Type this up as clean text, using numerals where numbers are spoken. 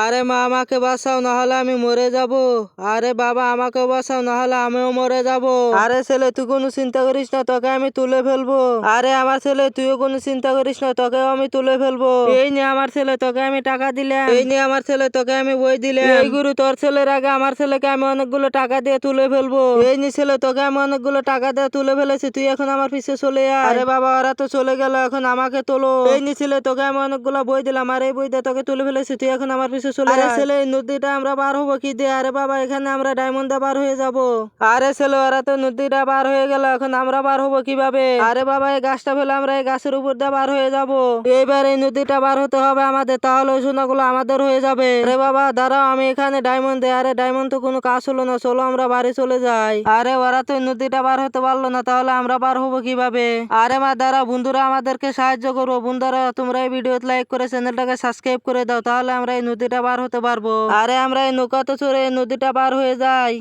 আরে মা আমাকে বাঁচাও, না হলে আমি মরে যাব। আরে বাবা আমাকে বাঁচাও, না হলে আমিও মরে যাব। আরে ছেলে তুই কোনো চিন্তা করিস না, তোকে আমি তুলে ফেলবো। আরে আমার ছেলে তুইও কোনো চিন্তা করিস না, তোকেও আমি তুলে ফেলবো। এই নে আমার ছেলে, তোকে আমি টাকা দিলাম। এই নে আমার ছেলে, তোকে আমি বই দিলাম। এই গুরু তোর ছেলের আগে আমার ছেলেকে আমি অনেকগুলো টাকা দিয়ে তুলে ফেলবো। এই নি ছেলে, তোকে আমি অনেকগুলো টাকা দিয়ে তুলে ফেলেছি, তুই এখন আমার পিছে চলে আয়। আরে বাবা ওরা তো চলে গেল, এখন আমাকে তোলো। এই নি ছেলে, তোকে আমি অনেকগুলো বই দিলাম, আর এই বই দিয়ে তোকে তুলে ফেলেছি, তুই এখন আমার পিছে চলে আয়। আরে ছেলে এই নদীটা আমরা পার হবো কি দিয়ে? আরে বাবা এখানে আমরা ডায়মন্ডে পার হয়ে যাব। আরে ছেলে ওরা তো নদীটা পার হয়ে গেল, এখন আমরা পার হবো কিভাবে? আরে বাবা এই গাছটা ফেলে আমরা এই গাছের উপর দিয়ে পার হয়ে যাব। এইবার এই নদীটা পার হতে হবে আমাদের, তাহলে ওই সোনাগুলো আমাদের হয়ে যাবে। আরে বাবা দাঁড়াও, আমি এখানে ডায়মন্ড দেই। আরে ডায়মন্ড তো কোনো কাজ হলো না, চলো আমরা বাড়ি চলে যাই। আরে ওরা তো নদীটা পার হতে পারলো না, তাহলে আমরা পার হবো কিভাবে? আরে মা দাঁড়াও, বন্ধুরা আমাদেরকে সাহায্য করবো। বন্ধুরা তোমরা এই ভিডিওতে লাইক করে চ্যানেলটাকে সাবস্ক্রাইব করে দাও, তাহলে আমরা এই নদীটা পার হতে পারবো। আরে আমরা এই নৌকাতে চড়ে এই নদীটা পার হয়ে যাই।